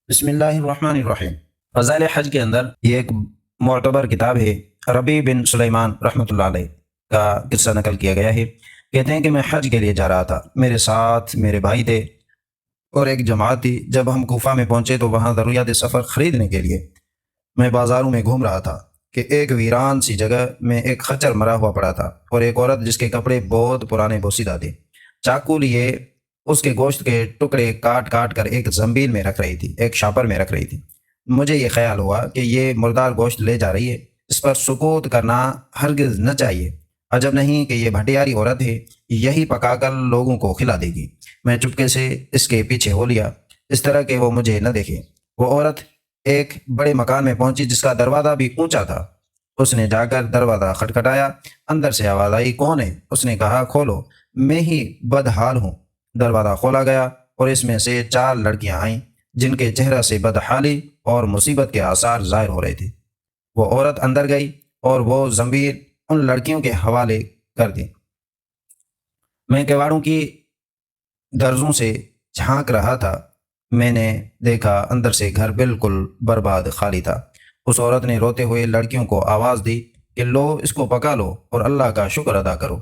بسم اللہ الرحمن الرحیم۔ فضائل حج کے اندر یہ ایک معتبر کتاب ہے۔ ربیع بن سلیمان رحمۃ اللہ علیہ کا قصہ نقل کیا گیا ہے۔ کہتے ہیں کہ میں حج کے لیے جا رہا تھا، میرے ساتھ میرے بھائی تھے اور ایک جماعت تھی۔ جب ہم کوفہ میں پہنچے تو وہاں ضروریات سفر خریدنے کے لیے میں بازاروں میں گھوم رہا تھا کہ ایک ویران سی جگہ میں ایک خچر مرا ہوا پڑا تھا اور ایک عورت جس کے کپڑے بہت پرانے بوسیدہ تھے، چاقو لیے اس کے گوشت کے ٹکڑے کاٹ کاٹ کر ایک زنبیل میں رکھ رہی تھی، ایک شاپر میں رکھ رہی تھی۔ مجھے یہ خیال ہوا کہ یہ مردار گوشت لے جا رہی ہے، اس پر سکوت کرنا ہرگز نہ چاہیے۔ عجب نہیں کہ یہ بھٹیاری عورت ہے، یہی پکا کر لوگوں کو کھلا دے گی۔ میں چپکے سے اس کے پیچھے ہو لیا، اس طرح کہ وہ مجھے نہ دیکھے۔ وہ عورت ایک بڑے مکان میں پہنچی جس کا دروازہ بھی اونچا تھا۔ اس نے جا کر دروازہ کھٹکھٹایا، اندر سے آواز آئی، کون ہے؟ اس نے کہا، کھولو، میں ہی بدحال ہوں۔ دروازہ کھولا گیا اور اس میں سے 4 لڑکیاں آئیں جن کے چہرہ سے بدحالی اور مصیبت کے آثار ظاہر ہو رہے تھے۔ وہ عورت اندر گئی اور وہ زنبیل ان لڑکیوں کے حوالے کر دی۔ میں کیواڑوں کی درزوں سے جھانک رہا تھا، میں نے دیکھا اندر سے گھر بالکل برباد خالی تھا۔ اس عورت نے روتے ہوئے لڑکیوں کو آواز دی کہ لو، اس کو پکا لو اور اللہ کا شکر ادا کرو۔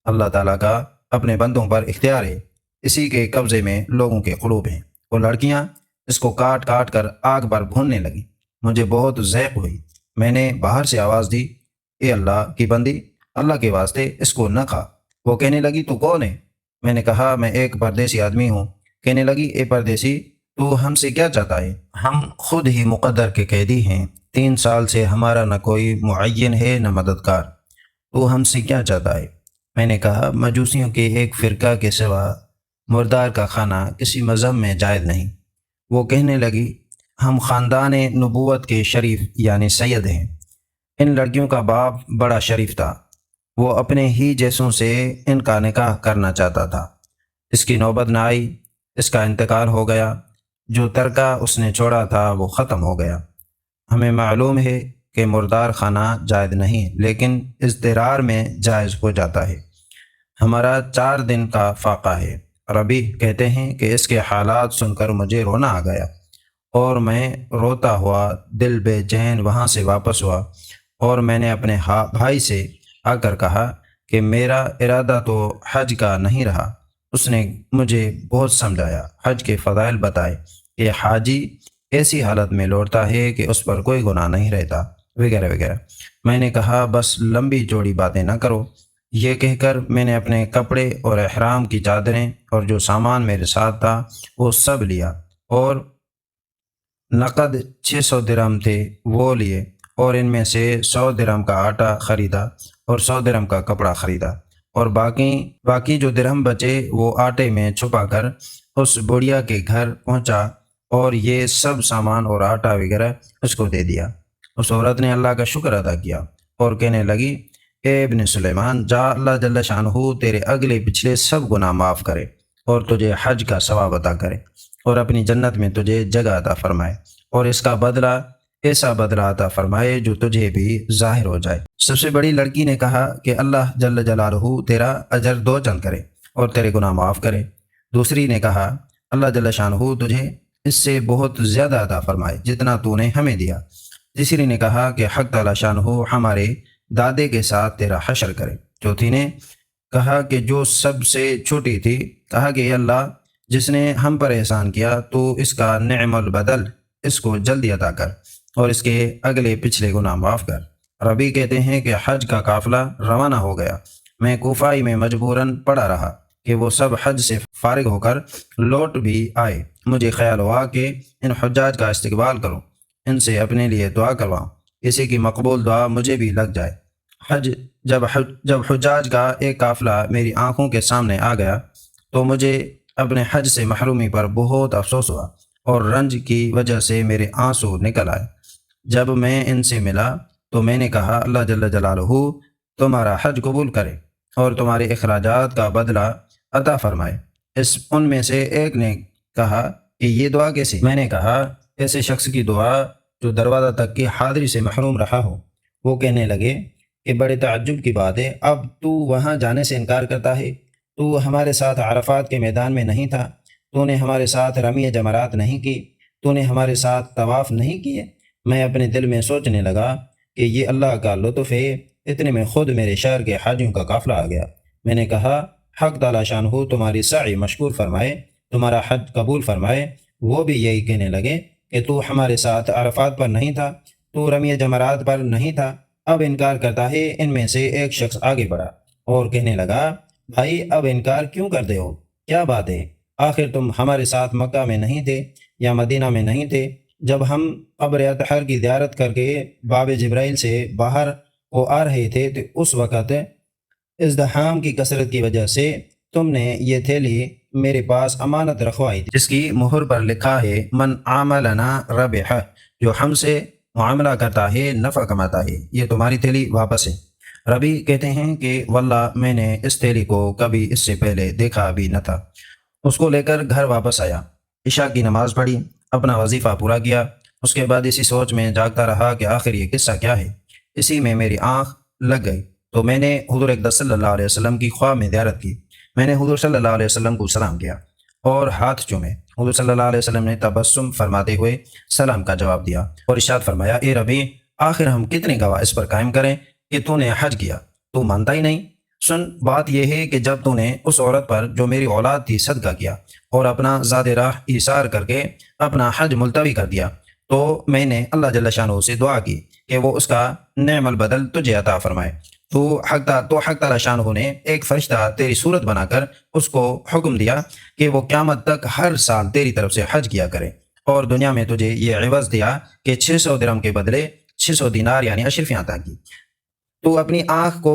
اللہ تعالیٰ کا اپنے بندوں پر اختیار ہے، اسی کے قبضے میں لوگوں کے قلوب ہیں۔ وہ لڑکیاں اس کو کاٹ کاٹ کر آگ پر بھوننے لگیں۔ مجھے بہت ذیق ہوئی۔ میں نے باہر سے آواز دی، اے اللہ کی بندی، اللہ کے واسطے اس کو نہ کھا۔ وہ کہنے لگی، تو کون ہے؟ میں نے کہا، میں ایک پردیسی آدمی ہوں۔ کہنے لگی، اے پردیسی، تو ہم سے کیا چاہتا ہے؟ ہم خود ہی مقدر کے قیدی ہیں، 3 سال سے ہمارا نہ کوئی معین ہے نہ مددگار، تو ہم سے کیا چاہتا ہے؟ میں نے کہا، مجوسیوں کے ایک فرقہ کے سوا مردار کا کھانا کسی مذہب میں جائز نہیں۔ وہ کہنے لگی، ہم خاندان نبوت کے شریف یعنی سید ہیں۔ ان لڑکیوں کا باپ بڑا شریف تھا، وہ اپنے ہی جیسوں سے ان کا نکاح کرنا چاہتا تھا۔ اس کی نوبت نہ آئی، اس کا انتقال ہو گیا، جو ترکہ اس نے چھوڑا تھا وہ ختم ہو گیا۔ ہمیں معلوم ہے کہ مردار کھانا جائز نہیں، لیکن اضطرار میں جائز ہو جاتا ہے۔ ہمارا 4 دن کا فاقہ ہے۔ ربی کہتے ہیں کہ اس کے حالات سن کر مجھے رونا آ گیا اور میں روتا ہوا دل بے چین وہاں سے واپس ہوا، اور میں نے اپنے بھائی سے آ کر کہا کہ میرا ارادہ تو حج کا نہیں رہا۔ اس نے مجھے بہت سمجھایا، حج کے فضائل بتائے کہ حاجی ایسی حالت میں لوٹتا ہے کہ اس پر کوئی گناہ نہیں رہتا، وغیرہ وغیرہ۔ میں نے کہا، بس لمبی چوڑی باتیں نہ کرو۔ یہ کہہ کر میں نے اپنے کپڑے اور احرام کی چادریں اور جو سامان میرے ساتھ تھا وہ سب لیا، اور نقد 600 درہم تھے وہ لیے، اور ان میں سے 100 درہم کا آٹا خریدا اور 100 درہم کا کپڑا خریدا، اور باقی جو درہم بچے وہ آٹے میں چھپا کر اس بڑھیا کے گھر پہنچا اور یہ سب سامان اور آٹا وغیرہ اس کو دے دیا۔ اس عورت نے اللہ کا شکر ادا کیا اور کہنے لگی، اے ابن سلیمان، جا، اللہ جل شانہ تیرے اگلے پچھلے سب گناہ معاف کرے اور تجھے حج کا ثواب عطا کرے اور اپنی جنت میں تجھے جگہ عطا فرمائے، اور اس کا بدلہ ایسا بدلہ عطا فرمائے جو تجھے بھی ظاہر ہو جائے۔ سب سے بڑی لڑکی نے کہا کہ اللہ جل جلالہ تیرا اجر 2 چند کرے اور تیرے گناہ معاف کرے۔ دوسری نے کہا، اللہ جل شانہ تجھے اس سے بہت زیادہ عطا فرمائے جتنا تو نے ہمیں دیا۔ تیسری نے کہا کہ حق تعالی شانہ ہمارے دادے کے ساتھ تیرا حشر کرے۔ چوتھی نے کہا کہ جو سب سے چھوٹی تھی، کہا کہ اے اللہ، جس نے ہم پر احسان کیا تو اس کا نعم البدل اس کو جلدی عطا کر اور اس کے اگلے پچھلے گناہ معاف کر۔ ربی کہتے ہیں کہ حج کا قافلہ روانہ ہو گیا۔ میں کوفائی میں مجبوراً پڑا رہا کہ وہ سب حج سے فارغ ہو کر لوٹ بھی آئے۔ مجھے خیال ہوا کہ ان حجاج کا استقبال کروں، ان سے اپنے لیے دعا کرواؤں، کسی کی مقبول دعا مجھے بھی لگ جائے۔ جب حجاج کا ایک قافلہ میری آنکھوں کے سامنے آ گیا تو مجھے اپنے حج سے محرومی پر بہت افسوس ہوا اور رنج کی وجہ سے میرے آنسو نکل آئے۔ جب میں ان سے ملا تو میں نے کہا، اللہ جل جلالہ تمہارا حج قبول کرے اور تمہارے اخراجات کا بدلہ عطا فرمائے۔ ان میں سے ایک نے کہا کہ یہ دعا کیسی؟ میں نے کہا، ایسے شخص کی دعا جو دروازہ تک کی حاضری سے محروم رہا ہو۔ وہ کہنے لگے کہ بڑے تعجب کی بات ہے، اب تو وہاں جانے سے انکار کرتا ہے؟ تو ہمارے ساتھ عرفات کے میدان میں نہیں تھا؟ تو نے ہمارے ساتھ رمی جمرات نہیں کی؟ تو نے ہمارے ساتھ طواف نہیں کیے؟ میں اپنے دل میں سوچنے لگا کہ یہ اللہ کا لطف ہے، اتنے میں خود میرے شہر کے حاجیوں کا قافلہ آ گیا۔ میں نے کہا، حق تعالی شان ہو تمہاری سعی مشکور فرمائے، تمہارا حج قبول فرمائے۔ وہ بھی یہی کہنے لگے کہ تو ہمارے ساتھ عرفات پر نہیں تھا، تو رمی جمرات پر نہیں تھا۔ اب انکار کرتا ہے۔ ان میں سے ایک شخص آگے بڑھا اور کہنے لگا، بھائی اب انکار کیوں کرتے ہو؟ کیا بات ہے؟ آخر تم ہمارے ساتھ مکہ میں نہیں تھے یا مدینہ میں نہیں تھے جب ہم قبر اطہر کی زیارت کر کے باب جبرائیل سے باہر کو آ رہے تھے، تو اس وقت ازدحام کی کثرت کی وجہ سے تم نے یہ تھیلی میرے پاس امانت رکھوائی تھی جس کی مہر پر لکھا ہے من عاملنا ربح، جو ہم سے معاملہ کرتا ہے نفع کماتا ہے۔ یہ تمہاری تھیلی واپس ہے۔ ربی کہتے ہیں کہ واللہ میں نے اس تھیلی کو کبھی اس سے پہلے دیکھا بھی نہ تھا۔ اس کو لے کر گھر واپس آیا، عشاء کی نماز پڑھی، اپنا وظیفہ پورا کیا۔ اس کے بعد اسی سوچ میں جاگتا رہا کہ آخر یہ قصہ کیا ہے۔ اسی میں میری آنکھ لگ گئی تو میں نے حضور اقدس صلی اللہ علیہ وسلم کی خواہ میں زیارت کی۔ میں نے حضور صلی اللہ علیہ وسلم کو سلام کیا اور ہاتھ چومے۔ حضور صلی اللہ علیہ وسلم نے تبسم فرماتے ہوئے سلام کا جواب دیا اور ارشاد فرمایا، اے ربی، آخر ہم کتنے گواہ اس پر قائم کریں کہ تو نے حج کیا، تو مانتا ہی نہیں۔ سن، بات یہ ہے کہ جب تو نے اس عورت پر جو میری اولاد تھی صدقہ کیا اور اپنا زاد راہ ایثار کر کے اپنا حج ملتوی کر دیا، تو میں نے اللہ جل شانہ سے دعا کی کہ وہ اس کا نعم البدل تجھے عطا فرمائے۔ تو حق تعالی شانہ نے ایک فرشتہ تیری صورت بنا کر اس کو حکم دیا کہ وہ قیامت تک ہر سال تیری طرف سے حج کیا کرے، اور دنیا میں تجھے یہ عوض دیا کہ 600 درہم کے بدلے 600 دینار یعنی اشرفیاں عطا کی۔ تو اپنی آنکھ کو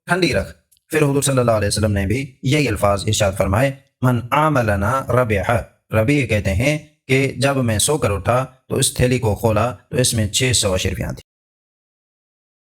ٹھنڈی رکھ۔ پھر حضور صلی اللہ علیہ وسلم نے بھی یہی الفاظ ارشاد فرمائے، من عاملنا ربح۔ ربی کہتے ہیں کہ جب میں سو کر اٹھا تو اس تھیلی کو کھولا تو اس میں 600 اشرفیاں تھیں۔